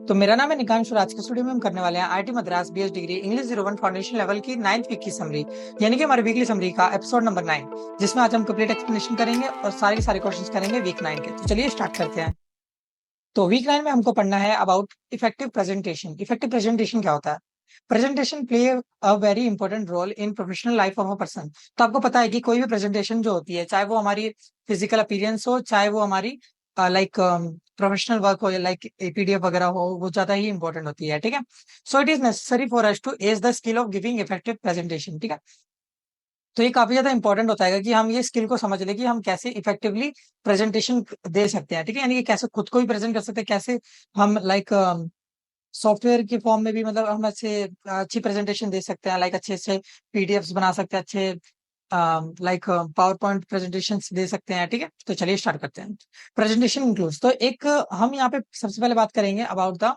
तो मेरा नाम है निकांश और आज के स्टूडियो में हम करने वाले हैं IIT Madras BS degree English 01 foundation level की 9th वीक की समरी, यानी कि हमारे वीकली समरी का एपिसोड नंबर 9, जिसमें आज हम कंप्लीट एक्सप्लेनेशन करेंगे और सारे के सारे क्वेश्चंस करेंगे वीक 9 के। तो चलिए स्टार्ट करते हैं। तो वीक 9 में हमको पढ़ना है about effective presentation. Effective presentation क्या होता है? Presentation play a very important role in professional life of a person. तो आपको पता है कि कोई भी प्रेजेंटेशन जो होती है, चाहे वो हमारी फिजिकल अपीयरेंस हो, चाहे वो हमारी लाइक प्रोफेशनल वर्क हो, या लाइक एपीडीएफ वगैरह हो, वो ज्यादा ही इंपॉर्टेंट होती है। ठीक है। So it is necessary for us to edge the skill of giving effective presentation. ठीक है। तो ये काफी ज्यादा इंपॉर्टेंट होता है कि हम ये स्किल को समझ लें कि हम कैसे इफेक्टिवली प्रेजेंटेशन दे सकते हैं। ठीक है, यानी कि कैसे खुद को भी प्रेजेंट कर सकते हैं, कैसे हम लाइक सॉफ्टवेयर के फॉर्म में भी मतलब हम अच्छे अच्छी प्रेजेंटेशन दे सकते हैं, लाइक अच्छे अच्छे पीडीएफ्स बना सकते हैं, अच्छे लाइक पावर पॉइंट प्रेजेंटेशन दे सकते हैं। ठीक है, तो चलिए स्टार्ट करते हैं। प्रेजेंटेशन इंक्लूड्स, तो एक हम यहाँ पे सबसे पहले बात करेंगे about the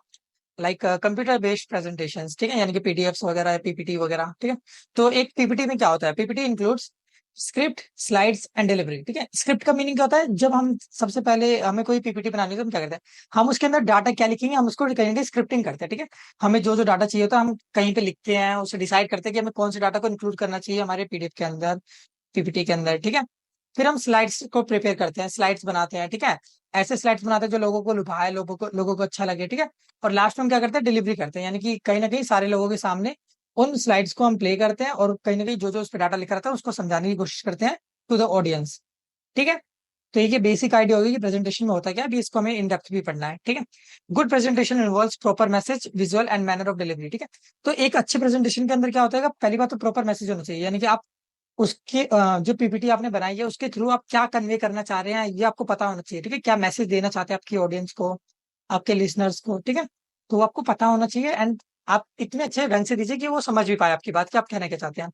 like computer based presentation. ठीक है, यानी कि पीडीएफ्स वगैरह, पीपीटी वगैरह। ठीक है, तो एक पीपीटी में क्या होता है? PPT includes script, slides and delivery. ठीक है, स्क्रिप्ट का मीनिंग क्या होता है? जब हम सबसे पहले हमें कोई पीपीटी बनानी है तो हम क्या करते हैं, हम उसके अंदर डाटा क्या लिखेंगे, हम उसको कहेंगे स्क्रिप्टिंग करते हैं। ठीक है, हमें जो जो डाटा चाहिए होता है हम कहीं पे लिखते हैं, उसे डिसाइड करते हैं कि हमें कौन से डाटा को इंक्लूड करना चाहिए हमारे पीडीएफ के अंदर, पीपीटी के अंदर। ठीक है, फिर हम स्लाइड्स को प्रिपेयर करते हैं, स्लाइड्स बनाते हैं। ठीक है, ऐसे स्लाइड्स बनाते हैं जो लोगों को लुभाए, लोगों को अच्छा लगे। ठीक है, और लास्ट में हम क्या करते हैं, डिलीवरी करते हैं, यानी कि कहीं ना कहीं सारे लोगों के सामने उन स्लाइड्स को हम प्ले करते हैं और कहीं ना कहीं जो जो उस पर डाटा लिखा रहता है उसको समझाने की कोशिश करते हैं टू द ऑडियंस। ठीक है, तो ये बेसिक आइडिया होगी कि प्रेजेंटेशन में होता क्या है। अभी इसको हमें इन डेप्थ भी पढ़ना है। ठीक है, good presentation involves proper message, visual and manner of delivery. ठीक है, तो एक अच्छे प्रेजेंटेशन के अंदर क्या होता है, पहली बात तो प्रॉपर मैसेज होना चाहिए, यानी कि आप उसके जो पीपीटी आपने बनाई है उसके थ्रू आप क्या कन्वे करना चाह रहे हैं ये आपको पता होना चाहिए। ठीक है, क्या मैसेज देना चाहते हैं आपकी ऑडियंस को, आपके लिसनर्स को। ठीक है, तो वो आपको पता होना चाहिए एंड आप इतने अच्छे ढंग से दीजिए कि वो समझ भी पाए आपकी बात कि आप कहना क्या चाहते हैं।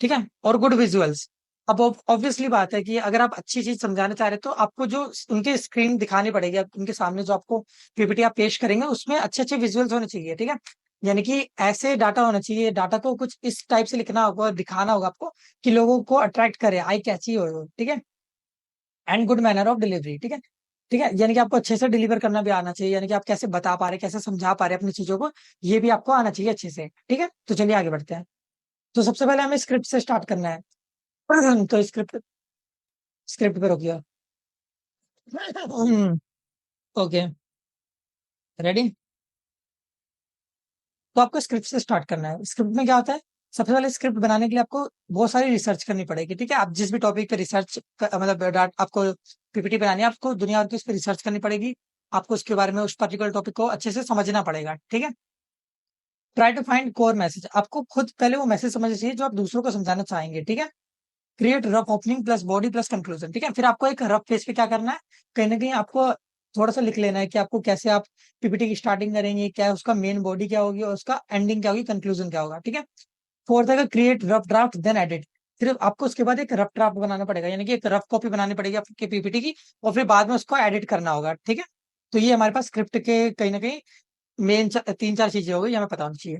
ठीक है, और गुड विजुअल्स। अब ऑब्वियसली बात है कि अगर आप अच्छी चीज समझाना चाह रहे हैं तो आपको जो उनके स्क्रीन दिखानी पड़ेगी, उनके सामने जो आपको पीपीटी आप पेश करेंगे उसमें अच्छे अच्छे विजुअल्स होने चाहिए। ठीक है, यानी कि ऐसे डाटा होना चाहिए, डाटा को कुछ इस टाइप से लिखना होगा, दिखाना होगा आपको कि लोगों को अट्रैक्ट करे, आई कैची हो वो। ठीक है, and good manner of delivery. ठीक है, ठीक है, यानी कि आपको अच्छे से डिलीवर करना भी आना चाहिए, यानी कि आप कैसे बता पा रहे, कैसे समझा पा रहे अपनी चीजों को, ये भी आपको आना चाहिए अच्छे से। ठीक है, तो चलिए आगे बढ़ते हैं। तो सबसे पहले हमें स्क्रिप्ट से स्टार्ट करना है। तो स्क्रिप्ट, स्क्रिप्ट पे रोकिए। Okay, ready? तो आपको स्क्रिप्ट से स्टार्ट करना है। स्क्रिप्ट में क्या होता है, सबसे पहले स्क्रिप्ट बनाने के लिए आपको बहुत सारी रिसर्च करनी पड़ेगी। ठीक है, आप जिस भी टॉपिक पे रिसर्च मतलब आपको पीपीटी बनानी है, आपको दुनिया भर की उस पर रिसर्च करनी पड़ेगी, आपको उसके बारे में, उस पर्टिकुलर टॉपिक को अच्छे से समझना पड़ेगा। ठीक है, try to find core message. आपको खुद पहले वो मैसेज समझना चाहिए जो आप दूसरों को समझाना चाहेंगे। ठीक है, create rough opening plus body plus conclusion. ठीक है, फिर आपको एक रफ पेज पे क्या करना है, कहीं ना कहीं आपको थोड़ा सा लिख लेना है कि आपको कैसे आप पीपीटी की स्टार्टिंग करेंगे, क्या है उसका मेन बॉडी क्या होगी और उसका एंडिंग क्या होगी, कंक्लूजन क्या होगा। ठीक है, फोर्थ है create rough draft then edit. फिर आपको उसके बाद एक रफ ड्राफ्ट बनाना पड़ेगा, यानी कि एक रफ कॉपी बनानी पड़ेगी आपके पीपीटी की, और फिर बाद में उसको एडिट करना होगा। ठीक है, तो ये हमारे पास स्क्रिप्ट के कहीं ना कहीं मेन तीन चार चीजें होगी, ये हमें पता होनी चाहिए।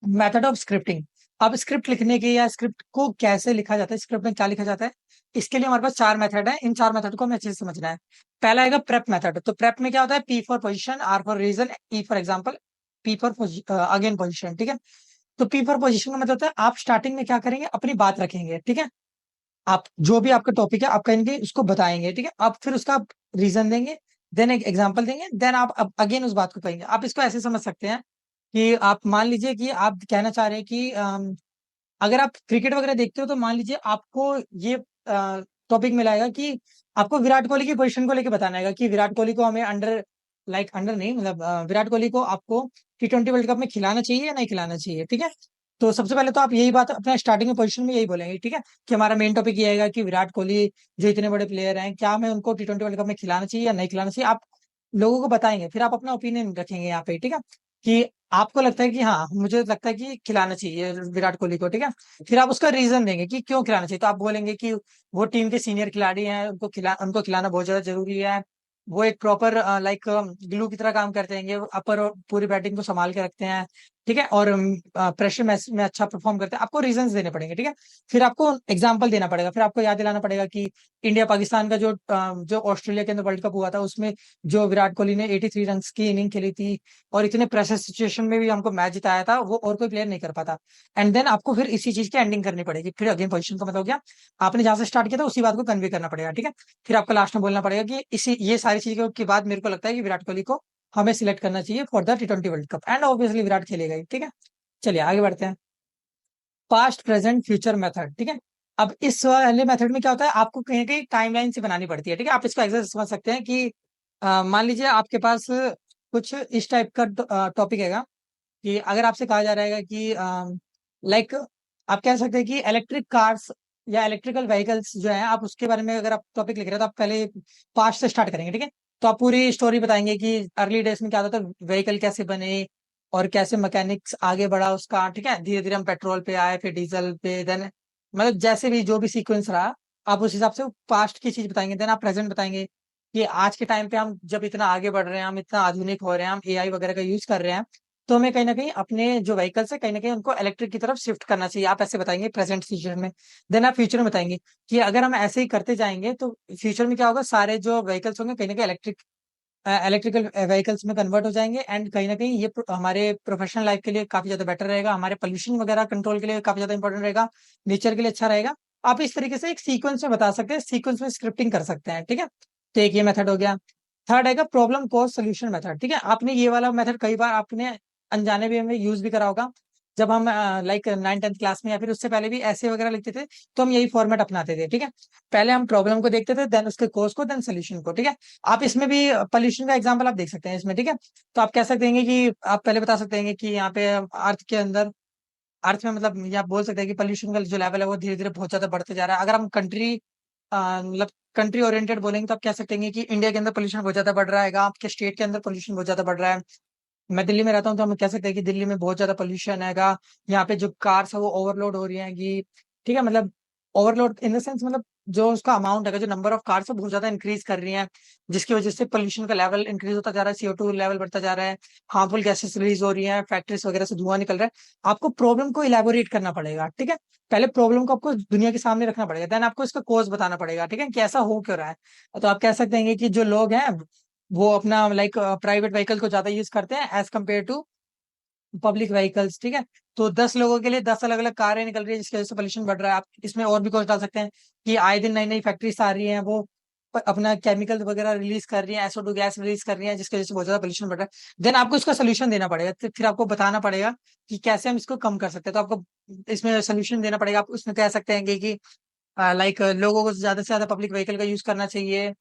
Method of scripting. अब स्क्रिप्ट लिखने के या स्क्रिप्ट को कैसे लिखा जाता है, स्क्रिप्ट में क्या लिखा जाता है, इसके लिए हमारे पास चार मेथड है। इन चार मेथड को हमें अच्छे से समझना है। पहला आएगा प्रेप मेथड। तो प्रेप में क्या होता है, P for position, R for reason, E for example, P for again position. ठीक है, तो पी फॉर पोजिशन का मतलब होता है आप स्टार्टिंग में क्या करेंगे, अपनी बात रखेंगे। ठीक है, आप जो भी आपका टॉपिक है आप कहेंगे, उसको बताएंगे। ठीक है, आप फिर उसका रीजन देंगे, देन एक एग्जाम्पल देंगे, देन आप अगेन उस बात को कहेंगे। आप इसको ऐसे समझ सकते हैं कि आप मान लीजिए कि आप कहना चाह रहे हैं कि अगर आप क्रिकेट वगैरह देखते हो तो मान लीजिए आपको ये टॉपिक मिलाएगा कि आपको विराट कोहली की पोजीशन को लेकर बताना है कि विराट कोहली को हमें अंडर, लाइक अंडर नहीं, मतलब विराट कोहली को आपको T20 वर्ल्ड कप में खिलाना चाहिए या नहीं खिलाना चाहिए। ठीक है, तो सबसे पहले तो आप यही बात अपना स्टार्टिंग में पोजीशन में यही बोलेंगे। ठीक है, कि हमारा मेन टॉपिक ये आएगा कि विराट कोहली जो इतने बड़े प्लेयर हैं, क्या हमें उनको T20 वर्ल्ड कप में खिलाना चाहिए या नहीं खिलाना चाहिए, आप लोगों को बताएंगे। फिर आप अपना ओपिनियन रखेंगे यहाँ पे। ठीक है, कि आपको लगता है कि हाँ, मुझे लगता है कि खिलाना चाहिए विराट कोहली को। ठीक है, फिर आप उसका रीजन देंगे कि क्यों खिलाना चाहिए। तो आप बोलेंगे कि वो टीम के सीनियर खिलाड़ी हैं, उनको खिलाना बहुत ज्यादा जरूरी है। वो एक प्रॉपर लाइक ग्लू की तरह काम करते हैं, वो अपर और पूरी बैटिंग को संभाल के रखते हैं। ठीक है, और प्रेशर मैच में अच्छा परफॉर्म करते हैं, आपको रीजंस देने पड़ेंगे। ठीक है, फिर आपको एग्जांपल देना पड़ेगा, फिर आपको याद दिलाना पड़ेगा कि इंडिया पाकिस्तान का जो ऑस्ट्रेलिया के अंदर वर्ल्ड कप हुआ था, उसमें जो विराट कोहली ने 83 रन की इनिंग खेली थी और इतने प्रेशर सिचुएशन में भी हमको मैच जिताया था, वो और कोई प्लेयर नहीं कर पाता। एंड देन आपको फिर इसी चीज की एंडिंग करनी पड़ेगी। फिर अगेन पोजीशन का मतलब हो गया, आपने जहां से स्टार्ट किया था उसी बात को कन्वे करना पड़ेगा। ठीक है, फिर आपको लास्ट में बोलना पड़ेगा कि इसी ये सारी चीजों के बाद मेरे को लगता है कि विराट कोहली को हमें सिलेक्ट करना चाहिए for the T20 world cup, and obviously Virat खेलेगा ही। ठीक है, चलिए आगे बढ़ते हैं। Past present future method. ठीक है, अब इस वाले मेथड में क्या होता है, आपको कहीं ना कहीं टाइमलाइन से बनानी पड़ती है। ठीक है, आप इसको ऐसे समझ सकते हैं कि मान लीजिए आपके पास कुछ इस टाइप का टॉपिक है कि अगर आपसे कहा जा रहा है कि लाइक आप कह सकते हैं कि इलेक्ट्रिक कार्स या इलेक्ट्रिकल व्हीकल्स जो है, आप उसके बारे में अगर आप टॉपिक लिख रहे हैं तो आप पहले पास्ट से स्टार्ट करेंगे। ठीक है, तो आप पूरी स्टोरी बताएंगे कि अर्ली डेज में क्या होता था, व्हीकल कैसे बने और कैसे मैकेनिक्स आगे बढ़ा उसका। ठीक है, धीरे धीरे हम पेट्रोल पे आए, फिर डीजल पे, देन मतलब जैसे भी जो भी सीक्वेंस रहा, आप उस हिसाब से पास्ट की चीज बताएंगे। देन आप प्रेजेंट बताएंगे कि आज के टाइम पे हम जब इतना आगे बढ़ रहे हैं, हम इतना आधुनिक हो रहे हैं, हम एआई वगैरह का यूज कर रहे हैं, तो हमें कहीं ना कहीं अपने जो व्हीकल्स है कहीं ना कहीं उनको इलेक्ट्रिक की तरफ शिफ्ट करना चाहिए। आप ऐसे बताएंगे प्रेजेंट सिचुएशन में। देन आप फ्यूचर में बताएंगे कि अगर हम ऐसे ही करते जाएंगे तो फ्यूचर में क्या होगा, सारे जो व्हीकल्स होंगे कहीं ना कहीं इलेक्ट्रिकल व्हीकल्स में कन्वर्ट हो जाएंगे, एंड कहीं ना कहीं ये हमारे प्रोफेशनल लाइफ के लिए काफी ज्यादा बेटर रहेगा, हमारे पोल्यूशन वगैरह कंट्रोल के लिए काफी ज्यादा इंपॉर्टेंट रहेगा, नेचर के लिए अच्छा रहेगा। आप इस तरीके से एक सीक्वेंस में बता सकते हैं, सीक्वेंस में स्क्रिप्टिंग कर सकते हैं। ठीक है, तो एक ये मेथड हो गया। थर्ड आएगा प्रॉब्लम कॉज सोल्यूशन मेथड। ठीक है, आपने ये वाला मेथड कई बार आपने अनजाने भी हमें यूज भी करा होगा। जब हम लाइक 9th 10th क्लास में या फिर उससे पहले भी ऐसे वगैरह लिखते थे, तो हम यही फॉर्मेट अपनाते थे। ठीक है, पहले हम प्रॉब्लम को देखते थे, देन उसके कोज को, देन सोल्यूशन को। ठीक है, आप इसमें भी पोल्यूशन का एग्जांपल आप देख सकते हैं इसमें। ठीक है, तो आप कह सकते हैं कि आप पहले बता सकते हैं कि यहाँ पे अर्थ के अंदर, अर्थ में मतलब ये आप बोल सकते हैं कि पोल्यूशन का जो लेवल है वो धीरे धीरे बहुत ज्यादा बढ़ते जा रहा है। अगर हम कंट्री मतलब कंट्री ओरिएंटेड बोलेंगे तो आप कह सकते हैं कि इंडिया के अंदर पोल्यूशन बहुत ज्यादा बढ़ रहा है, आपके स्टेट के अंदर पोल्यूशन बहुत ज्यादा बढ़ रहा है। मैं दिल्ली में रहता हूँ तो हम कह सकते हैं कि दिल्ली में बहुत ज्यादा पोल्यूशन हैगा, यहाँ पे जो कार्स है वो ओवरलोड हो रही हैं। ठीक है, मतलब ओवरलोड इन द सेंस मतलब जो उसका अमाउंट है, जो नंबर ऑफ कार्स है बहुत ज्यादा इंक्रीज कर रही हैं, जिसकी वजह से पोल्यूशन का लेवल इंक्रीज होता जा रहा है, CO2 लेवल बढ़ता जा रहा है, हार्मफुल गैसेस रिलीज हो रही हैं, फैक्ट्रीज वगैरह से धुआं निकल रहा है। आपको प्रॉब्लम को इलेबोरेट करना पड़ेगा। ठीक है, पहले प्रॉब्लम को आपको दुनिया के सामने रखना पड़ेगा, देन आपको इसका कोज बताना पड़ेगा। ठीक है, कि ऐसा हो क्यों रहा है। तो आप कह सकते हैं कि जो लोग हैं वो अपना लाइक प्राइवेट व्हीकल को ज्यादा यूज करते हैं as compared to public vehicles. ठीक है, तो 10 लोगों के लिए 10 अलग अलग कारें निकल रही है, जिसकी वजह से पोल्यूशन बढ़ रहा है। आप इसमें और भी कुछ डाल सकते हैं कि आए दिन नई नई फैक्ट्रीज आ रही हैं, वो अपना केमिकल वगैरह रिलीज कर रही है, SO2 गैस रिलीज कर रही है, जिसकी वजह से बहुत ज्यादा पोल्यूशन बढ़ रहा है। देन आपको इसका सोल्यूशन देना पड़ेगा, तो फिर आपको बताना पड़ेगा कि कैसे हम इसको कम कर सकते हैं। तो आपको इसमें सोल्यूशन देना पड़ेगा। आप उसमें कह सकते हैं कि लाइक लोगों को ज्यादा से ज्यादा पब्लिक व्हीकल का यूज करना चाहिए,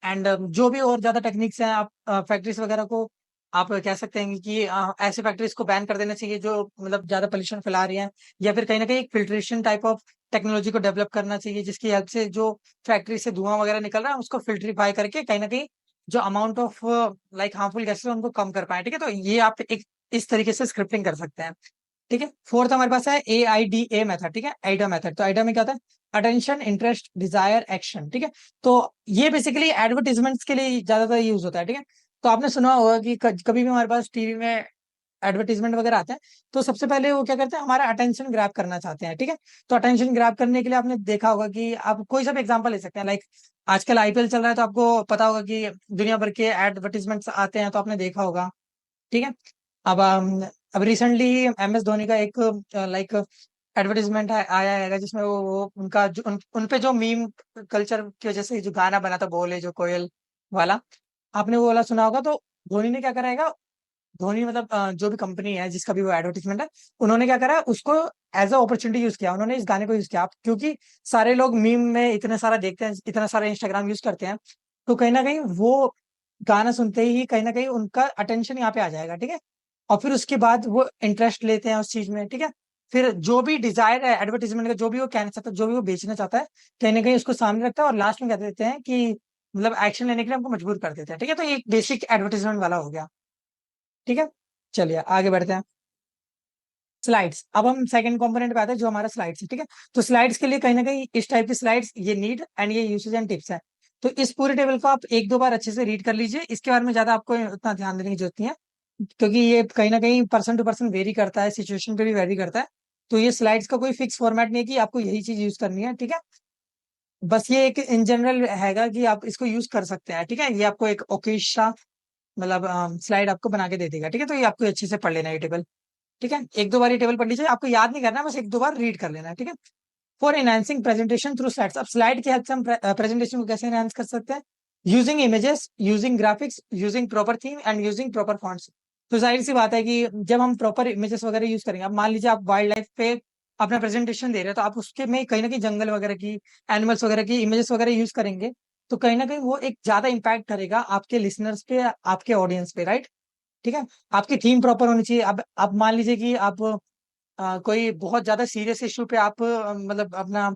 एंड जो भी और ज्यादा टेक्निक्स हैं, आप फैक्ट्रीज वगैरह को आप कह सकते हैं कि ऐसे फैक्ट्रीज को बैन कर देना चाहिए जो मतलब ज्यादा पोल्यूशन फैला रही हैं, या फिर कहीं ना कहीं एक फिल्ट्रेशन टाइप ऑफ टेक्नोलॉजी को डेवलप करना चाहिए, जिसकी हेल्प से जो फैक्ट्री से धुआं वगैरह निकल रहा है उसको फिल्ट्रीफाई करके कहीं ना कहीं जो amount of like harmful gases उनको कम कर पाए। ठीक है, तो ये आप एक इस तरीके से स्क्रिप्टिंग कर सकते हैं। ठीक है, फोर्थ हमारे पास है AIDA मेथड। ठीक है, आइडा मेथड। तो आइडा में क्या होता है, अटेंशन, इंटरेस्ट, डिजायर, एक्शन। ठीक है, तो ये बेसिकली एडवर्टीजमेंट्स के लिए ज्यादातर यूज होता है। ठीक है, तो आपने सुना होगा कि कभी भी हमारे पास टीवी में एडवर्टीजमेंट वगैरह आते हैं, तो सबसे पहले वो क्या करते हैं, हमारा अटेंशन ग्रैब करना चाहते हैं। ठीक है, तो अटेंशन ग्रैब करने के लिए आपने देखा होगा कि आप कोई सा भी एग्जांपल ले सकते हैं, लाइक आजकल IPL चल रहा है तो आपको पता होगा कि दुनिया भर के एडवर्टीजमेंट्स आते हैं, तो आपने देखा होगा। ठीक है, अब अब रिसेंटली MS धोनी का एक लाइक एडवर्टीजमेंट आया है, जिसमें वो उनका जो उन पे जो मीम कल्चर की वजह से जो गाना बना था, बोले जो कोयल वाला, आपने वो वाला सुना होगा। तो धोनी ने क्या करा है, धोनी मतलब जो भी कंपनी है जिसका भी वो एडवर्टीजमेंट है, उन्होंने क्या करा, उसको एज अ अपॉर्चुनिटी यूज किया, उन्होंने इस गाने को यूज किया। क्योंकि सारे लोग मीम में इतने सारा देखते हैं, इतना सारा इंस्टाग्राम यूज करते हैं, तो कहीं ना कहीं वो गाना सुनते ही कहीं ना कहीं उनका अटेंशन यहाँ पे आ जाएगा। ठीक है, और फिर उसके बाद वो इंटरेस्ट लेते हैं उस चीज में। ठीक है, फिर जो भी डिजायर है एडवर्टीजमेंट का, जो भी वो कहना चाहता है, जो भी वो बेचना चाहता है, कहीं ना कहीं उसको सामने रखता है, और लास्ट में कह देते हैं कि मतलब एक्शन लेने के लिए हमको मजबूर कर देते हैं। ठीक है, तो ये एक बेसिक एडवर्टीजमेंट वाला हो गया। ठीक है, चलिए आगे बढ़ते हैं। स्लाइड्स। अब हम सेकंड कंपोनेंट पे आते हैं जो हमारा स्लाइड्स है। ठीक है, तो स्लाइड्स के लिए कहीं ना कहीं इस टाइप की स्लाइड्स ये नीड एंड ये यूसेज एंड टिप्स है। तो इस पूरे टेबल को आप एक दो बार अच्छे से रीड कर लीजिए, इसके बारे में ज्यादा आपको उतना ध्यान देने की जरूरत नहीं है। क्योंकि ये कहीं ना कहीं पर्सन टू पर्सन वेरी करता है, सिचुएशन पे भी वेरी करता है। तो ये स्लाइड्स का कोई फिक्स फॉर्मेट नहीं है कि आपको यही चीज यूज करनी है, ठीक है। बस ये एक इन जनरल हैगा कि आप इसको यूज कर सकते हैं, ठीक है। ये आपको एक ओकेशा मतलब स्लाइड आपको बना के दे देगा, ठीक है। तो ये आपको अच्छे से पढ़ लेना है ये टेबल, ठीक है। एक दो बार ये टेबल पढ़ लीजिए, आपको याद नहीं करना, बस एक दो बार रीड कर लेना है, ठीक है। For enhancing presentation through slides, अब स्लाइड की हेल्प से हम प्रेजेंटेशन को कैसे एनहांस कर सकते हैं? Using images, using graphics, using proper theme and using proper fonts. तो जाहिर सी बात है कि जब हम प्रॉपर इमेजेस वगैरह यूज करेंगे, अब मान लीजिए आप वाइल्ड लाइफ पे अपना प्रेजेंटेशन दे रहे हैं, तो आप उसके में कहीं ना कहीं जंगल वगैरह की, एनिमल्स वगैरह की इमेजेस वगैरह यूज करेंगे, तो कहीं ना कहीं वो एक ज्यादा इंपैक्ट करेगा आपके लिसनर्स पे, आपके ऑडियंस पे, राइट। ठीक है। आपकी थीम प्रॉपर होनी चाहिए। अब मान लीजिए कि आप कोई बहुत ज्यादा सीरियस इशू पे आप मतलब अपना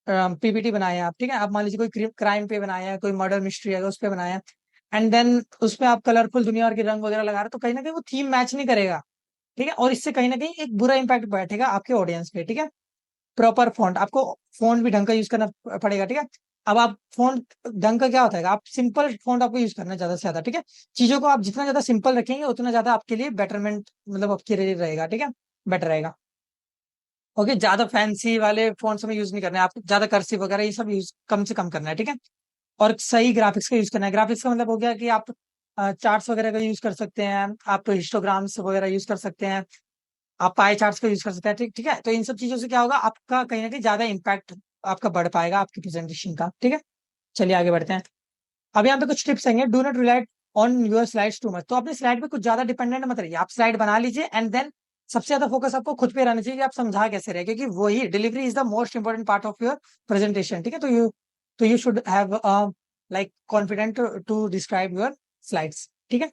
पीपीटी बनाए आप, ठीक है। आप मान लीजिए कोई क्राइम पे बनाया है, कोई मर्डर मिस्ट्री है उस पे बनाया है, एंड देन उस पे आप कलरफुल दुनिया और के रंग वगैरह लगा रहे हो, तो कहीं ना कहीं वो थीम मैच नहीं करेगा, ठीक है। और इससे कहीं ना कहीं एक बुरा इंपैक्ट बैठेगा आपके ऑडियंस पे, ठीक है। प्रॉपर फॉन्ट, आपको फॉन्ट भी ढंग का यूज करना पड़ेगा, ठीक है। अब आप फॉन्ट ढंग का क्या होता है, आप सिंपल फॉन्ट आपको यूज करना है ज्यादा से ज्यादा, ठीक है। चीजों को आप जितना ज्यादा सिंपल रखेंगे उतना ज्यादा आपके लिए बेटरमेंट मतलब आपके लिए रहेगा, ठीक है। बेटर रहेगा। ओके, ज्यादा फैंसी वाले फॉन्ट्स हमें यूज नहीं करना है, आप ज्यादा कर्सिव वगैरह ये सब यूज कम से कम करना है, ठीक है। और सही ग्राफिक्स का यूज करना है। ग्राफिक्स का मतलब हो गया कि आप चार्ट्स वगैरह का यूज कर सकते हैं, आप हिस्टोग्राम्स वगैरह यूज कर सकते हैं, आप पाई चार्ट्स का यूज कर सकते हैं, ठीक ठीक है। तो इन सब चीजों से क्या होगा, आपका कहीं ना कहीं ज्यादा इम्पैक्ट आपका बढ़ पाएगा आपकी प्रेजेंटेशन का, ठीक है। चलिए आगे बढ़ते हैं। अब यहाँ पे कुछ टिप्स आएंगे। Do not rely on your slides to much, तो अपनी स्लाइड पे कुछ ज्यादा डिपेंडेंट मत रहिए। आप स्लाइड बना लीजिए एंड देन सबसे ज्यादा फोकस आपको खुद पे रहना चाहिए कि आप समझा कैसे रहे, क्योंकि वही delivery is the most important part of your presentation, ठीक है। तो you should have like confident to describe your slides, ठीक है।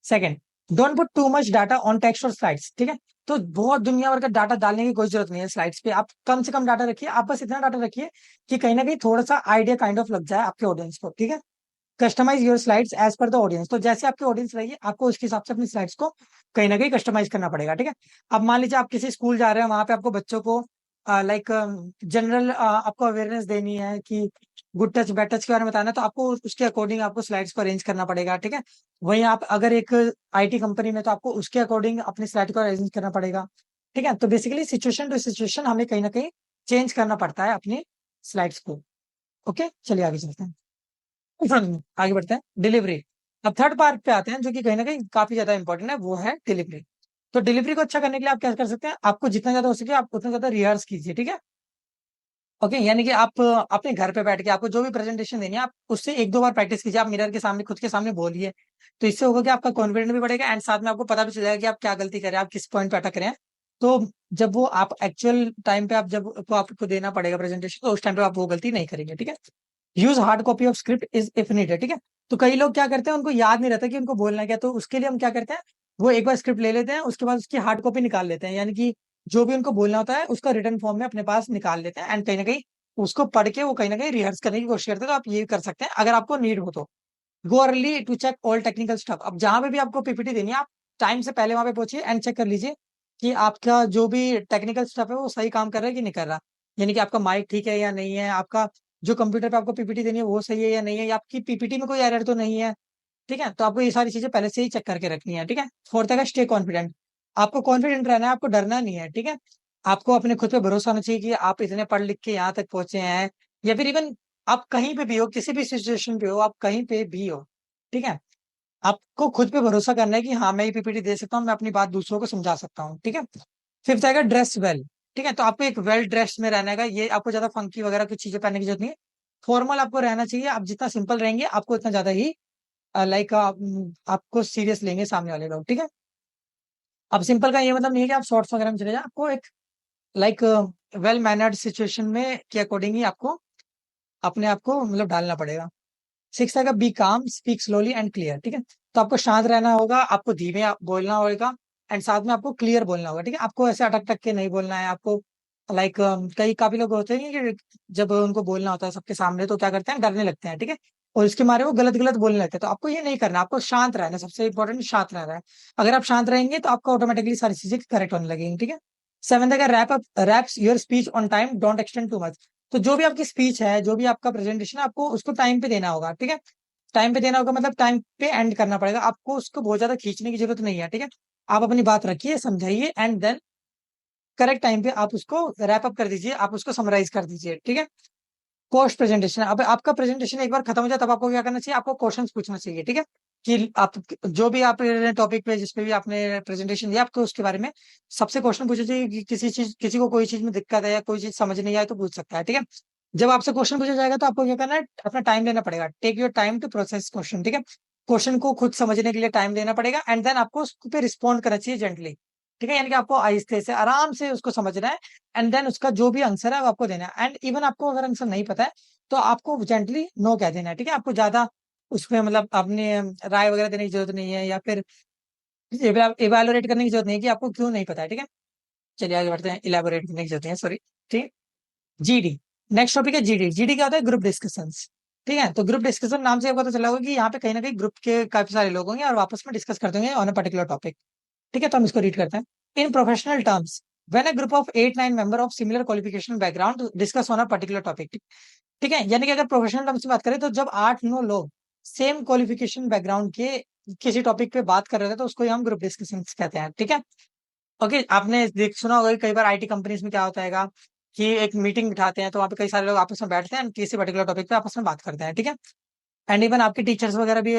Second, don't put too much data on text और स्लाइड्स, ठीक है। तो बहुत दुनिया भर का डाटा डालने की कोई जरूरत नहीं है स्लाइड्स पे। आप कम से कम डाटा रखिए, आप बस इतना डाटा रखिए कि कहीं ना कहीं थोड़ा सा आइडिया काइंड ऑफ लग जाए आपके ऑडियंस को, ठीक है। Customize your slides as per the audience, तो जैसे आपके ऑडियंस रही है आपको उसके हिसाब से अपनी स्लाइड्स को कहीं ना कहीं कस्टमाइज करना पड़ेगा, ठीक है। अब मान लीजिए आप किसी स्कूल जा रहे हैं, वहां पे आपको बच्चों को लाइक जनरल आपको अवेयरनेस देनी है कि गुड टच बैड टच के बारे में बताना है, तो आपको उसके अकॉर्डिंग आपको स्लाइड्स को अरेंज करना पड़ेगा, ठीक है। वहीं आप अगर एक आईटी कंपनी में, तो आपको उसके अकॉर्डिंग अपनी स्लाइड को अरेंज करना पड़ेगा, ठीक है। तो बेसिकली सिचुएशन टू सिचुएशन हमें कहीं ना कहीं चेंज करना पड़ता है अपनी स्लाइड्स को। ओके, चलिए आगे चलते हैं। आगे बढ़ते हैं। डिलीवरी। अब थर्ड पार्ट पे आते हैं जो कि कहीं ना कहीं काफी ज्यादा इंपॉर्टेंट है, वो है डिलीवरी। तो डिलीवरी को अच्छा करने के लिए आप क्या कर सकते हैं, आपको जितना ज्यादा हो सके आप उतना ज्यादा रिहर्स कीजिए, ठीक है। ओके, यानी कि आप अपने घर पे बैठ के आपको जो भी प्रेजेंटेशन देनी है, आप उससे एक दो बार प्रैक्टिस कीजिए, आप मिरर के सामने खुद के सामने बोलिए। तो इससे होगा कि आपका कॉन्फिडेंस भी बढ़ेगा एंड साथ में आपको पता भी चल जाएगा कि आप क्या गलती कर रहे हैं, आप किस पॉइंट पे अटक रहे हैं। तो जब वो आप एक्चुअल टाइम पे आप जब वो आपको देना पड़ेगा प्रेजेंटेशन, तो उस टाइम पे आप वो गलती नहीं करेंगे, ठीक है। Use hard copy of script is if needed, ठीक है। तो कई लोग क्या करते हैं, उनको याद नहीं रहता कि उनको बोलना है क्या, तो उसके लिए हम क्या करते हैं, वो एक बार स्क्रिप्ट ले लेते हैं, उसके बाद उसकी हार्ड कॉपी निकाल लेते हैं, यानी कि जो भी उनको बोलना होता है उसका रिटर्न फॉर्म में अपने पास निकाल लेते हैं, एंड कहीं ना कहीं उसको पढ़ के वो कहीं ना कहीं रिहर्स करने की कोशिश करते हैं। तो आप ये कर सकते हैं अगर आपको नीड हो तो। Go early to check all technical stuff, अब जहां पे भी आपको पीपीटी देनी है, आप टाइम से पहले वहां पे पहुंचिए एंड चेक कर लीजिए कि आपका जो भी टेक्निकल स्टफ है वो सही काम कर रहा है कि नहीं कर रहा। यानी कि आपका माइक ठीक है या नहीं है, आपका जो कंप्यूटर पे आपको पीपीटी देनी है वो सही है या नहीं है, या आपकी पीपीटी में कोई एरर तो नहीं है, ठीक है। तो आपको ये सारी चीजें पहले से ही चेक करके रखनी है, ठीक है। फोर्थ है स्टे कॉन्फिडेंट। आपको कॉन्फिडेंट रहना है, आपको डरना नहीं है, ठीक है। आपको अपने खुद पे भरोसा होना चाहिए कि आप इतने पढ़ लिख के यहाँ तक पहुंचे हैं, या फिर इवन आप कहीं पे भी हो, किसी भी सिचुएशन पे हो, आप कहीं पे भी हो, ठीक है। आपको खुद पे भरोसा करना है कि हाँ मैं ये पीपीटी दे सकता हूँ, मैं अपनी बात दूसरों को समझा सकता हूँ, ठीक है। फिफ्थ आएगा ड्रेस वेल, ठीक है। तो आपको एक वेल ड्रेस में रहना है, ये आपको ज्यादा फंकी वगैरह कुछ चीजें पहनने की जरूरत नहीं है। फॉर्मल आपको रहना चाहिए, आप जितना सिंपल रहेंगे आपको उतना ज्यादा ही लाइक आपको सीरियस लेंगे सामने वाले लोग, ठीक है। अब सिंपल का ये मतलब नहीं है कि आप शॉर्ट्स वगैरह में चले जाए, आपको एक लाइक वेल मैनर्ड सिचुएशन में के अकॉर्डिंग ही आपको अपने आप को मतलब डालना पड़ेगा। सिक्स आएगा बी काम स्पीक स्लोली एंड क्लियर, ठीक है। तो आपको शांत रहना होगा, आपको धीमे बोलना होगा, एंड साथ में आपको क्लियर बोलना होगा, ठीक है। आपको ऐसे अटक टक के नहीं बोलना है आपको। लाइक कई काफी लोग होते हैं कि जब उनको बोलना होता है सबके सामने तो क्या करते हैं, डरने लगते हैं, ठीक है। और इसके मारे वो गलत गलत बोलने लगते हैं। तो आपको ये नहीं करना, आपको शांत रहना है, सबसे इंपॉर्टेंट शांत रहना है। अगर आप शांत रहेंगे तो आपको ऑटोमेटिकली सारी चीजें करेक्ट होने लगेंगी, ठीक है। सेवन अगर wraps your speech on time, don't extend too much. तो जो भी आपकी स्पीच है, जो भी आपका प्रेजेंटेशन है, आपको उसको टाइम पे देना होगा, ठीक है। टाइम पे देना होगा, मतलब टाइम पे एंड करना पड़ेगा आपको, उसको बहुत ज्यादा खींचने की जरूरत नहीं है, ठीक है। आप अपनी बात रखिए, समझाइए, एंड देन करेक्ट टाइम पे आप उसको रैप अप कर दीजिए, आप उसको समराइज कर दीजिए, ठीक है। पोस्ट प्रेजेंटेशन, अब आपका प्रेजेंटेशन एक बार खत्म हो जाए तब आपको क्या करना चाहिए, आपको क्वेश्चंस पूछना चाहिए, ठीक है। कि आप जो भी आप टॉपिक पे जिस पे भी आपने प्रेजेंटेशन दिया, आपको उसके बारे में सबसे क्वेश्चन पूछना चाहिए कि किसी को कोई चीज में दिक्कत है या कोई चीज समझ नहीं आए तो पूछ सकता है, ठीक है। जब आपसे क्वेश्चन पूछा जाएगा तो आपको क्या करना है, अपना टाइम लेना पड़ेगा, take your time to process question, ठीक है। क्वेश्चन को खुद समझने के लिए टाइम लेना पड़ेगा, एंड देन आपको उस पे रिस्पॉन्ड करना चाहिए जेंटली, ठीक है। यानी कि आपको आहिस्ते से आराम से उसको समझना है, एंड देन उसका जो भी आंसर है वो आपको देना है, एंड इवन आपको अगर आंसर नहीं पता है तो आपको जेंटली नो कह देना है, ठीक है। आपको ज्यादा उसमें मतलब अपने राय वगैरह देने की जरूरत नहीं है, या फिर इवेलुएट करने की जरूरत नहीं है कि आपको क्यों नहीं पता है, ठीक है। चलिए आगे बढ़ते हैं, इलेबोरेट करने की जरूरत नहीं है, सॉरी, ठीक। जीडी, नेक्स्ट टॉपिक है जीडी। जीडी क्या होता है, ग्रुप डिस्कशंस, ठीक है। तो ग्रुप डिस्कशन नाम से आपको पता चला होगा कि यहाँ पे कहीं ना कहीं ग्रुप के काफी सारे लोग होंगे और आपस में डिस्कस करते होंगे ऑन अ पर्टिकुलर टॉपिक, ठीक है। तो हम इसको रीड करते हैं। In professional terms, when a group of 8-9 member of similar qualification background discuss on a particular topic, ठीक है। यानी कि अगर प्रोफेशनल टर्म्स की बात करें तो जब 8-9 लोग सेम क्वालिफिकेशन बैकग्राउंड के किसी टॉपिक पे बात कर रहे थे तो उसको ही हम ग्रुप डिस्कशन कहते हैं, ठीक है। ओके, आपने देख सुना होगा कि कई बार आईटी कंपनीज में क्या होता है कि एक मीटिंग बिठाते हैं तो वहाँ पे कई सारे लोग आपस में बैठते हैं and किसी पर्टिकुलर टॉपिक पे आपस में बात करते हैं, ठीक है। एंड इवन आपके टीचर्स वगैरह भी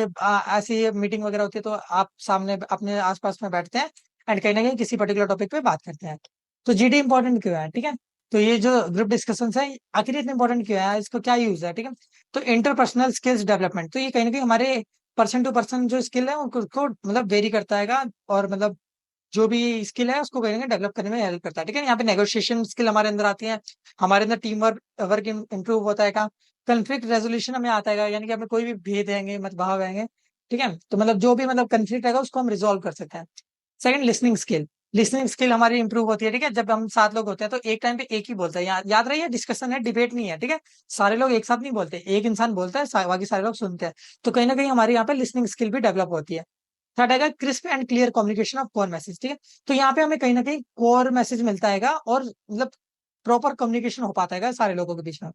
ऐसी मीटिंग वगैरह होती है तो आप सामने अपने आसपास में बैठते हैं एंड कहीं ना कहीं किसी पर्टिकुलर टॉपिक पे बात करते हैं। तो जीडी इंपॉर्टेंट क्यों है, ठीक है। तो ये जो ग्रुप डिस्कशन है आखिर इतने इंपॉर्टेंट क्यों है, इसको क्या यूज है, ठीक है। तो इंटरपर्सनल स्किल्स डेवलपमेंट, तो ये कहीं ना कहीं हमारे पर्सन टू पर्सन जो स्किल है उनको मतलब वेरी करता है, और मतलब जो भी स्किल है उसको कहीं ना कहीं डेवलप करने में हेल्प करता है, ठीक है। यहाँ पे नेगोशिएशन स्किल हमारे अंदर आती है, हमारे अंदर टीम वर्क वर्क इंप्रूव होता है, कन्फ्लिक्ट रेजोल्यूशन हमें आता है, यानी कि हमें कोई भी भेद हैंगे मतभाव हैंगे, ठीक है, तो मतलब जो भी मतलब कन्फ्लिक्ट है उसको हम रिजोल्व कर सकते हैं। Second, listening skill. Listening skill हमारी इंप्रूव होती है, ठीक है। जब हम 7 लोग होते हैं तो एक टाइम पे एक ही बोलता है, याद रहिए डिस्कशन है, डिबेट नहीं है, ठीक है। सारे लोग एक साथ नहीं बोलते, एक इंसान बोलता है, बाकी सारे लोग सुनते हैं। तो कहीं ना कहीं हमारे यहाँ पे लिसनिंग स्किल भी डेवलप होती है। थर्ड आएगा crisp and clear communication of core message, ठीक है। तो यहाँ पे हमें कहीं ना कहीं कोर मैसेज मिलता है और मतलब प्रॉपर कम्युनिकेशन हो पाता है सारे लोगों के बीच में।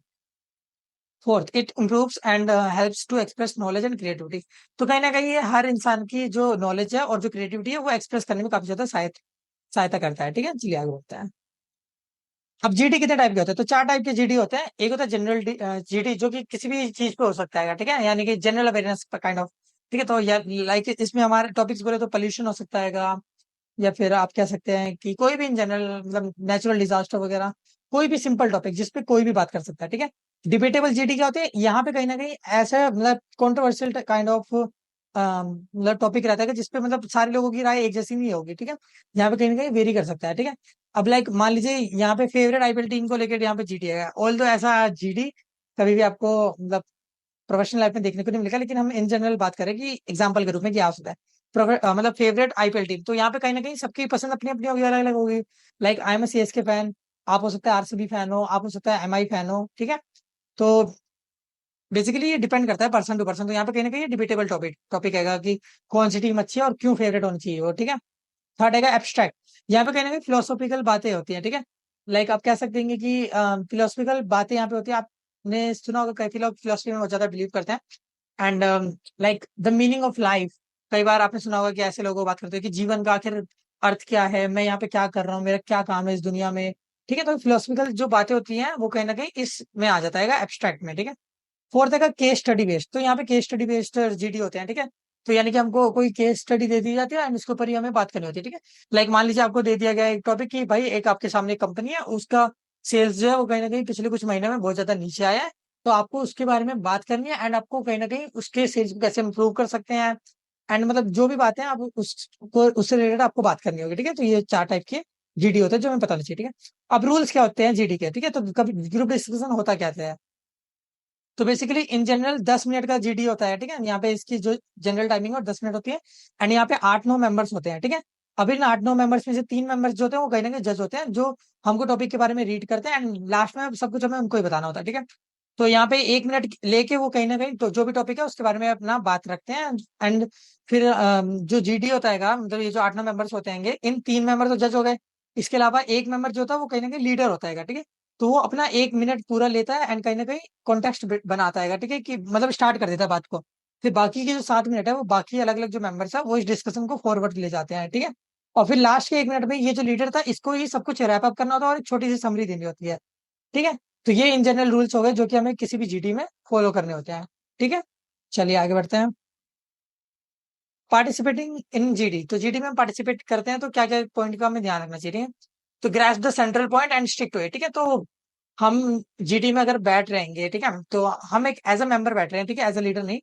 Fourth, it improves and helps to express knowledge and creativity. तो कहीं ना कहीं ये हर इंसान की जो नॉलेज है और जो क्रिएटिविटी है वो एक्सप्रेस करने में काफी ज्यादा सहायता करता है, ठीक है। चलिए आगे बढ़ते हैं। अब जीडी कितने टाइप के होते हैं, तो 4 टाइप के जीडी होते हैं। एक होता है जनरल जीडी, जो कि किसी भी चीज पे हो सकता है, ठीक है, यानी कि जनरल अवेयरनेस काइंड ऑफ, ठीक है। तो लाइक इसमें हमारे टॉपिक्स बोले तो पोल्यूशन हो सकता है, या फिर आप कह सकते हैं कि कोई भी इन जनरल मतलब नेचुरल डिजास्टर वगैरह, कोई भी सिंपल टॉपिक जिसपे कोई भी बात कर सकता है, ठीक है। डिबेटेबल जीडी क्या होते हैं, यहाँ पे कहीं ना कहीं ऐसा मतलब कॉन्ट्रोवर्शियल काइंड ऑफ मतलब टॉपिक रहता है कि जिसपे मतलब सारे लोगों की राय एक जैसी नहीं होगी, ठीक है। यहाँ पे कहीं ना कहीं वेरी कर सकता है, ठीक है। अब लाइक मान लीजिए यहाँ पे फेवरेट आईपीएल टीम को लेकर यहाँ पे जीडी है, ऑल तो ऐसा जीडी कभी भी आपको मतलब प्रोफेशनल लाइफ में देखने को नहीं मिलेगा, लेकिन हम इन जनरल बात करें कि एग्जांपल के रूप में क्या हो सकता है। मतलब फेवरेट आईपीएल टीम, तो यहाँ पे कहीं ना कहीं सबकी पसंद अपनी अपनी होगी, अलग अलग होगी। Like I am CSK fan, आप हो सकता है आरसीबी फैन हो, आप हो सकता है एमआई फैन हो, ठीक है। तो बेसिकली ये डिपेंड करता है पर्सन टू पर्सन। तो यहाँ पे कहीं ना कहीं डिबेटेबल टॉपिक टॉपिक है कि कौन सी टीम अच्छी है और क्यों फेवरेट होनी चाहिए वो, ठीक है। थर्ड है एब्स्ट्रैक्ट, यहाँ पे कहीं ना कहीं फिलोसॉफिकल बातें होती हैं, ठीक है। लाइक आप कह सकते हैं कि फिलोसफिकल बातें यहाँ पे होती है। आपने सुना होगा कई लोग फिलोसफी में बहुत ज्यादा बिलीव करते हैं, and like the meaning of life. कई बार आपने सुना होगा कि ऐसे लोगों बात करते हैं कि जीवन का आखिर अर्थ क्या है, मैं यहाँ पे क्या कर रहा हूँ, मेरा क्या काम है इस दुनिया में, ठीक है। तो फिलोसफिकल जो बातें होती हैं वो कहीं ना कहीं इसमें आ जाता है एब्स्ट्रैक्ट में, ठीक है। फोर्थ है केस स्टडी बेस्ड, तो यहाँ पे केस स्टडी बेस्ड जीडी होते हैं, ठीक है। तो यानी कि हमको कोई केस स्टडी दे दी जाती है एंड उसके ऊपर ही हमें बात करनी होती है, ठीक है। लाइक मान लीजिए आपको दे दिया गया एक टॉपिक कि भाई एक आपके सामने कंपनी है, उसका सेल्स जो है वो कहीं ना कहीं पिछले कुछ महीने में बहुत ज्यादा नीचे आया है, तो आपको उसके बारे में बात करनी है एंड आपको कहीं ना कहीं उसके सेल्स को कैसे इंप्रूव कर सकते हैं, एंड मतलब जो भी बातें हैं आप उसको उससे रिलेटेड आपको बात करनी होगी, ठीक है। तो ये 4 टाइप के जीडी होते हैं जो हमें पता नहीं चाहिए, ठीक है। अब रूल्स क्या होते हैं जीडी के, ठीक है। तो कभी ग्रुप डिस्कशन होता क्या है, तो बेसिकली इन जनरल 10 मिनट का जीडी होता है, ठीक है। यहाँ पे इसकी जो जनरल टाइमिंग है 10 मिनट होती है, एंड यहाँ पे 8-9 मेंबर्स होते हैं, ठीक है। अब इन 8-9 मेंबर्स में से 3 मेंबर्स जो होते हैं वो कहीं ना कहीं जज होते हैं, जो हमको टॉपिक के बारे में रीड करते हैं एंड लास्ट में सब कुछ हमें उनको ही बताना होता है, ठीक है। तो यहाँ पे 1 मिनट लेके वो कहीं ना कहीं तो जो भी टॉपिक है उसके बारे में अपना बात रखते हैं, एंड फिर जो जीडी होता है मतलब ये जो 8-9 मेंबर्स होते हैं, इन 3 मेंबर तो जज हो गए, इसके अलावा एक मेंबर जो होता है वो कहीं ना कहीं लीडर होता है, ठीक है। तो वो अपना 1 मिनट पूरा लेता है एंड कहीं ना कहीं कॉन्टेक्स्ट बनाता है, ठीक है, कि मतलब स्टार्ट कर देता है बात को, फिर बाकी के जो 7 मिनट है वो बाकी अलग अलग जो मेंबर्स है वो इस डिस्कशन को फॉरवर्ड ले जाते हैं, ठीक है। और फिर लास्ट के 1 मिनट में ये जो लीडर था इसको ये सब कुछ रैप अप करना होता है और एक छोटी सी समरी देनी होती है, ठीक है। तो ये इन जनरल रूल्स हो गए जो कि हमें किसी भी जीडी में फॉलो करने होते हैं, ठीक है। चलिए आगे बढ़ते हैं। पार्टिसिपेटिंग इन जीडी, तो जीडी में हम पार्टिसिपेट करते हैं तो क्या क्या पॉइंट का हमें ध्यान रखना चाहिए। तो grasp the central point and stick to it, ठीक है। तो हम जीडी में अगर बैठ रहेंगे, ठीक है, तो हम एक एज अ मेंबर बैठ रहे हैं, ठीक है, एज अ लीडर नहीं।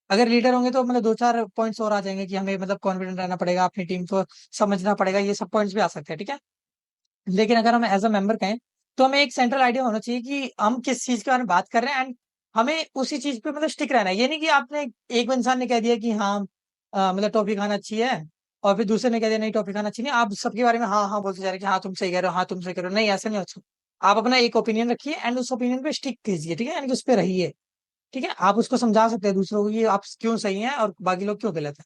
अगर लीडर होंगे तो मतलब 2-4 पॉइंट्स और आ जाएंगे कि हमें मतलब कॉन्फिडेंट रहना पड़ेगा, अपनी टीम को समझना पड़ेगा, ये सब पॉइंट्स भी आ सकते हैं, ठीक है। लेकिन अगर हम एज अ मेंबर कहें तो हमें एक सेंट्रल आइडिया होना चाहिए कि हम किस चीज के बारे में बात कर रहे हैं, एंड हमें उसी चीज पे मतलब स्टिक रहना है। ये नहीं कि आपने एक इंसान ने कह दिया कि हाँ मतलब टॉफी खाना अच्छी है, और फिर दूसरे ने कह दिया नहीं टॉफी खाना अच्छी नहीं, आप सबके बारे में हाँ हाँ बोलते जा रहे हैं कि हाँ तुम सही कह रहे हो, हाँ तुम सही कह रहे हो। नहीं, ऐसा नहीं होता। आप अपना एक ओपिनियन रखिए एंड उस ओपिनियन पे स्टिक कीजिए, ठीक है, यानी कि उस पर रहिए, ठीक है। आप उसको समझा सकते हैं दूसरों को कि आप क्यों सही हैं और बाकी लोग क्यों गलत है।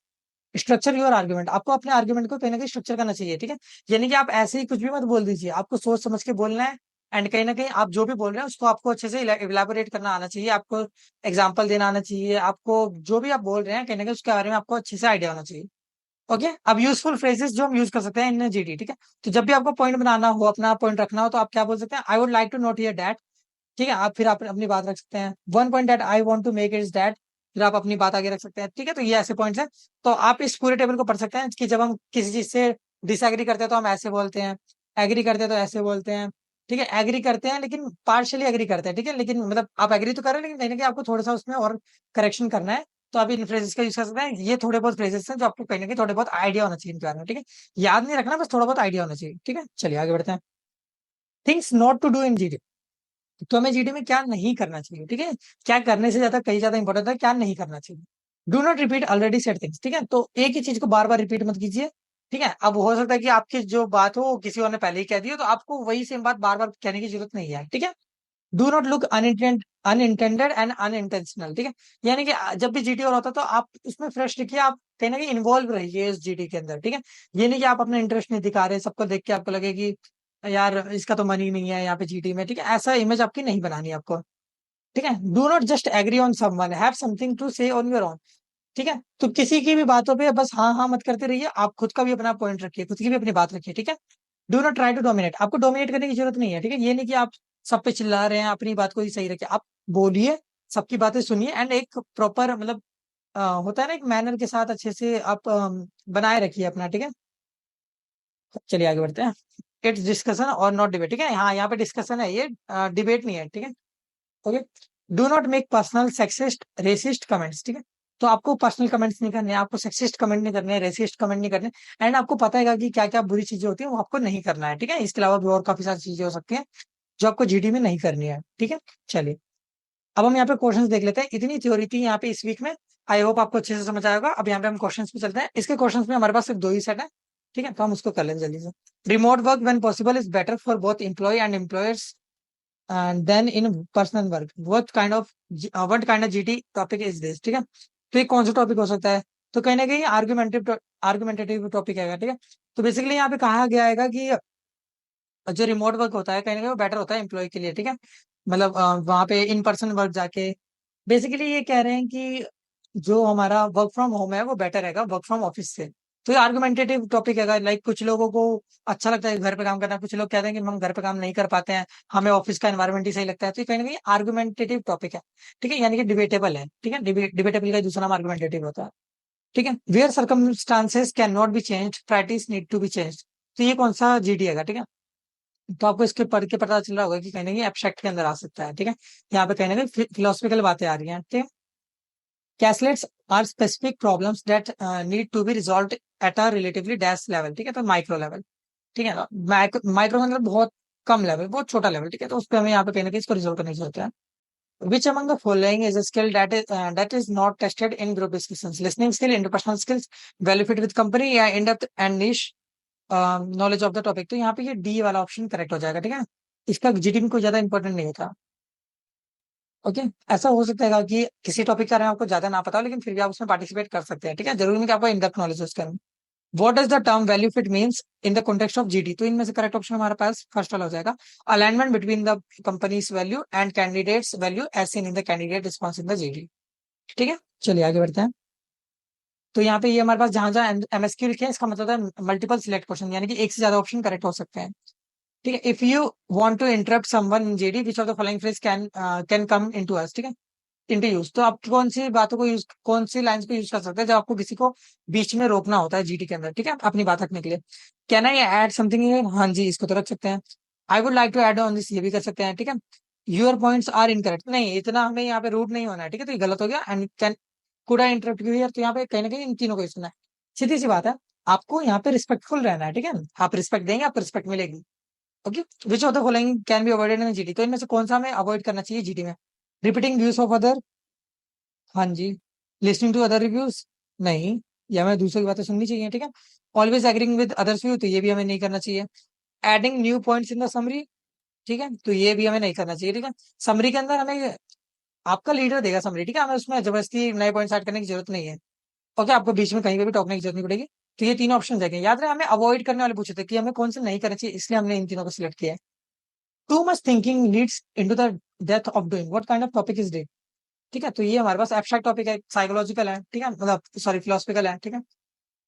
स्ट्रक्चर योर आर्ग्यूमेंट, आपको अपने आर्ग्यूमेंट को कहीं ना कहीं स्ट्रक्चर करना चाहिए, ठीक है। यानी कि आप ऐसे ही कुछ भी मत बोल दीजिए, आपको सोच समझ के बोलना है। एंड कहीं ना कहीं आप जो भी बोल रहे हैं उसको आपको अच्छे से इलाबोरेट करना आना चाहिए, आपको एग्जाम्पल देना आना चाहिए, आपको जो भी आप बोल रहे हैं कहीं ना कहीं उसके बारे में आपको अच्छे से आइडिया होना चाहिए। ओके, अब यूजफुल फ्रेजेस जो हम यूज कर सकते हैं इन जीडी, ठीक है। तो जब भी आपको पॉइंट बनाना हो, अपना पॉइंट रखना हो, तो आप क्या बोल सकते हैं, I would like to note here that, ठीक है। आप फिर आप अपनी बात रख सकते हैं, one point that I want to make is that, फिर आप अपनी बात आगे रख सकते हैं, ठीक है। तो ये ऐसे पॉइंट्स हैं। तो आप इस पूरे टेबल को पढ़ सकते हैं कि जब हम किसी चीज से डिसएग्री करते हैं तो हम ऐसे बोलते हैं, एग्री करते हैं तो ऐसे बोलते हैं, ठीक है। एग्री करते हैं लेकिन पार्शियली एग्री करते हैं, ठीक है, लेकिन मतलब आप एग्री तो कर रहे हैं लेकिन कहीं ना कहीं आपको थोड़ा सा उसमें और करेक्शन करना है। तो आप इन फ्रेजेस का यूज कर सकते हैं। ये थोड़े बहुत फ्रेजेस हैं जो आपको कहीं ना कहीं थोड़े बहुत आइडिया होना चाहिए इनके बारे में, ठीक है। याद नहीं रखना, बस थोड़ा बहुत आइडिया होना चाहिए, ठीक है। चलिए आगे बढ़ते हैं। Things not to do in GD, तो हमें जीडी में क्या नहीं करना चाहिए, ठीक है। क्या करने से ज्यादा कहीं ज्यादा इंपॉर्टेंट है क्या नहीं करना चाहिए। Do not repeat already said things, ठीक है। तो एक ही चीज को बार बार रिपीट मत कीजिए, ठीक है। अब हो सकता है कि आपकी जो बात हो वो किसी और ने पहले ही कह दी हो, तो आपको वही सेम बात बार बार कहने की जरूरत नहीं है, ठीक है। Do not look unintended and unintentional, ठीक है। यानी कि जब भी जीटी हो रहा होता है तो आप उसमें फ्रेश लिखिए, आप कहीं ना कहीं इन्वॉल्व रहिए इस जीटी के अंदर, ठीक है। ये नहीं कि आप अपना इंटरेस्ट नहीं दिखा रहे, सबको देख के आपको लगे कि यार इसका तो मन ही नहीं है यहाँ पे जीटी में, ठीक है। ऐसा इमेज आपकी नहीं बनानी है आपको, ठीक है। Do not just agree on someone, have something to say on your own, ठीक है। तो किसी की भी बातों पे बस हाँ हाँ मत करते रहिए, आप खुद का भी अपना पॉइंट रखिए, खुद की भी अपनी बात रखिए, ठीक है। Do not try to dominate, आपको डोमिनेट करने की जरूरत नहीं है, ठीक है। ये नहीं कि आप सब पे चिल्ला रहे हैं, अपनी बात को ही सही रखिए, आप बोलिए, सबकी बातें सुनिए एंड एक प्रॉपर मतलब होता है ना एक मैनर के साथ अच्छे से आप बनाए रखिए अपना, ठीक है। चलिए आगे बढ़ते हैं। इट्स डिस्कशन और नॉट डिबेट, ठीक है। हाँ, यहाँ पे डिस्कशन है, ये डिबेट नहीं है, ठीक है। Okay, do not make personal sexist racist comments, ठीक है। तो आपको पर्सनल कमेंट्स नहीं करने, आपको सेक्सिस्ट कमेंट नहीं करने, रेसिस्ट कमेंट नहीं करने, एंड आपको पता है कि क्या क्या बुरी चीजें होती है वो आपको नहीं करना है, ठीक है। इसके अलावा भी और काफी सारी चीजें हो सकती हैं जो आपको जीडी में नहीं करनी है, ठीक है। चलिए अब हम यहाँ पे क्वेश्चंस देख लेते हैं। इतनी थ्योरी थी यहाँ पे इस वीक में, आई होप आपको अच्छे से समझ आएगा। अब यहाँ पे हम क्वेश्चंस पे चलते हैं। इसके क्वेश्चंस में हमारे पास सिर्फ 2 ही सेट है, ठीक है, तो हम उसको कर लेंगे जल्दी से। Remote work when possible is better for both employ and employers and then in personal work what kind of GT topic is this, ठीक है। तो ये कौन सा टॉपिक हो सकता है, तो कहीं ना कहीं आर्गुमेंटेटिव टॉपिक है, ठीक है। तो बेसिकली यहाँ पे कहा गया है कि जो रिमोट वर्क होता है कहीं ना कहीं वो बेटर होता है एम्प्लॉय के लिए, ठीक है। मतलब वहाँ पे इन पर्सन वर्क जाके बेसिकली ये कह रहे हैं कि जो हमारा वर्क फ्रॉम होम है वो बेटर रहेगा वर्क फ्रॉम ऑफिस से। तो ये आर्गुमेंटेटिव टॉपिक है, लाइक कुछ लोगों को अच्छा लगता है घर पे काम करना, कुछ लोग कहते हैं कि हम घर पे काम नहीं कर पाते हैं, हमें ऑफिस का एनवायरमेंट ही सही लगता है। तो ये कहीं ना कहीं आर्गुमेंटेटिव टॉपिक है, ठीक है, यानी कि डिबेटेबल है, ठीक है। डिबेटेबल का दूसरा नाम आर्गुमेंटेटिव होता है, ठीक है। Where circumstances can not be change priorities need to be change, तो ये कौन सा जीडी है, ठीक है। तो आपको इसके पढ़ के पता चल रहा होगा कि कहीं ना कहीं एब्स्ट्रैक्ट के अंदर आ सकता है, ठीक है। यहाँ पे कहीं ना कहीं फिलोसफिकल बातें आ रही हैं, ठीक है। Caselets are specific problems that need to be resolve at a relatively dash level, ठीक है, तो माइक्रो लेवल, ठीक है ना। माइक्रो मतलब बहुत कम लेवल, बहुत छोटा लेवल, ठीक है। तो उस पर हमें यहाँ पे कहीं ना कहीं इसको रिजोल्व करने की जरूरत है। Which among the following is a skill that is not tested in group discussions? Listening skill, interpersonal skills, value fit with company या in-depth and niche knowledge of the topic? तो यहाँ पे ये डी वाला ऑप्शन करेक्ट हो जाएगा, ठीक है। इसका जीडी में कोई ज्यादा इंपॉर्टेंट नहीं होता। ओके, ऐसा हो सकता है कि किसी टॉपिक के बारे में आपको ज्यादा ना पता हो लेकिन फिर भी आप उसमें पार्टिसिपेट कर सकते हैं, ठीक है। जरूरी नहीं कि आपको इन डेप्थ नॉलेज हो उसके बारे में। What does the term value fit means in the context of GD? तो इनमें से करेक्ट ऑप्शन हमारे पास फर्स्ट वाला हो जाएगा, alignment between the companies value and candidates value as seen in the candidate response in the GD. ठीक है, चलिए आगे बढ़ते हैं। तो यहाँ पे ये हमारे पास जहां जहां एमएसक्यू लिखे हैं, इसका मतलब है मल्टीपल सिलेक्ट क्वेश्चन, यानी कि एक से ज्यादा ऑप्शन करेक्ट हो सकते हैं। ठीक है, if you want to interrupt someone in GD, which of the following phrase can come into us, ठीक है, इनटू यूज। तो आप कौन सी बातों को यूज, कौन सी लाइंस को यूज कर सकते हैं जब आपको किसी को बीच में रोकना होता है जीडी के अंदर, ठीक है, अपनी बात रखने के लिए। कैन आई ऐड समथिंग, हाँ जी, इसको तो रख सकते हैं। I would like to add on this, ये भी कर सकते हैं, ठीक है। योर पॉइंट्स आर इनकरेक्ट, नहीं, इतना हमें यहाँ पे रूड नहीं होना है, ठीक है, तो ये गलत हो गया। And can, could I interrupt you here, तो यहाँ पे कहीं ना कहीं इन तीनों को यूज करना है। सीधी सी बात है, आपको यहाँ पे रिस्पेक्टफुल रहना है, ठीक है। आप रिस्पेक्ट देंगे, आपको रिस्पेक्ट मिलेगी। Okay, which of the following can be avoided in GD, तो इनमें से कौन सा हमें अवॉइड करना चाहिए जीडी में? रिपीटिंग व्यूज ऑफ अदर, हाँ जी। लिसनिंग टू अदर रिव्यूज, नहीं, ये हमें दूसरों की बातें सुननी चाहिए, ठीक है। Always agreeing with others view, तो ये भी हमें नहीं करना चाहिए। Adding new points in the summary, ठीक है, तो ये भी हमें नहीं करना चाहिए, ठीक है। समरी के अंदर हमें आपका लीडर देगा समरी, ठीक है, हमें उसमें जबरदस्ती नए पॉइंट्स ऐड करने की जरूरत नहीं है। ओके, आपको बीच में कहीं पे भी टोकने की जरूरत नहीं पड़ेगी। तो ये तीन ऑप्शन देखें, याद रहे हमें अवॉइड करने वाले पूछे थे कि हमें कौन से नहीं करना चाहिए, इसलिए हमने इन तीनों को सिलेक्ट किया है। Too much thinking leads into the death of doing, what kind of topic is this? ठीक है, तो ये हमारे पास एब्स्ट्रैक्ट टॉपिक है, साइकोलॉजिकल है, ठीक है, मतलब सॉरी फिलोसफिकल है, ठीक है।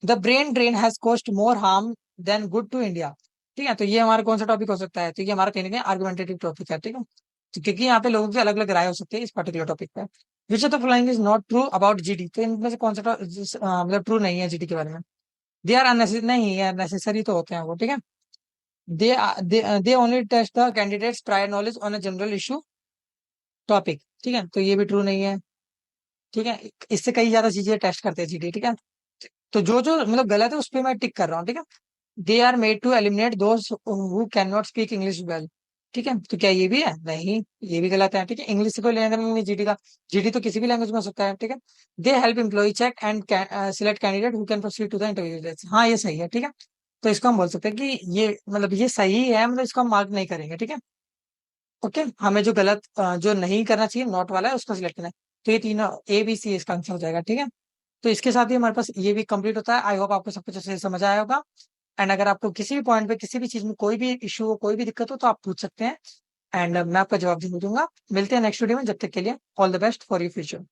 The brain drain has cost more harm than good to India, ठीक है, तो ये हमारा कौन सा टॉपिक हो सकता है? तो ये हमारा कहीं ना कहीं आर्गुमेंटेटिव टॉपिक है, ठीक है। तो क्योंकि यहाँ पे लोगों की अलग अलग राय हो सकती है इस पर्टिकुलर टॉपिक पे। विच of the following is not true about GD, तो इनमें से कौन सा मतलब ट्रू नहीं है जीडी के बारे में? दे आर अननेसेसरी, नहीं है, नेसेसरी तो होते हैं वो, ठीक है। They only test the candidates prior knowledge on a general issue topic, ठीक है, तो ये भी ट्रू नहीं है, ठीक है। इससे कई ज्यादा चीजें टेस्ट करते हैं जीडी, ठीक है। तो जो जो मतलब गलत है उस पर मैं टिक कर रहा हूँ, ठीक है। They are made to eliminate those who can not speak English well, ठीक है, तो क्या ये भी है? नहीं, ये भी गलत है, ठीक है, इंग्लिश से कोई लेना देना नहीं जीडी का। जीडी तो किसी भी लैंग्वेज में हो सकता है, ठीक है। They help employ check and select candidate who can proceed to the interview, हाँ ये सही है, ठीक है। तो इसको हम बोल सकते हैं कि ये मतलब ये सही है, मतलब इसको हम मार्क नहीं करेंगे, ठीक है। ओके, हमें जो गलत जो नहीं करना चाहिए नोट वाला है उसको सिलेक्ट करना है। तो ये तीनों ए बी सी इसका आंसर हो जाएगा, ठीक है। तो इसके साथ ही हमारे पास ये भी कंप्लीट होता है। आई होप आपको सब कुछ अच्छे से समझ आया होगा। एंड अगर आपको किसी भी पॉइंट पे किसी भी चीज में कोई भी इशू हो, कोई भी दिक्कत हो, तो आप पूछ सकते हैं। एंड मैं आपका जवाब जरूर दूंगा। मिलते हैं नेक्स्ट वीडियो में, जब तक के लिए all the best for your future.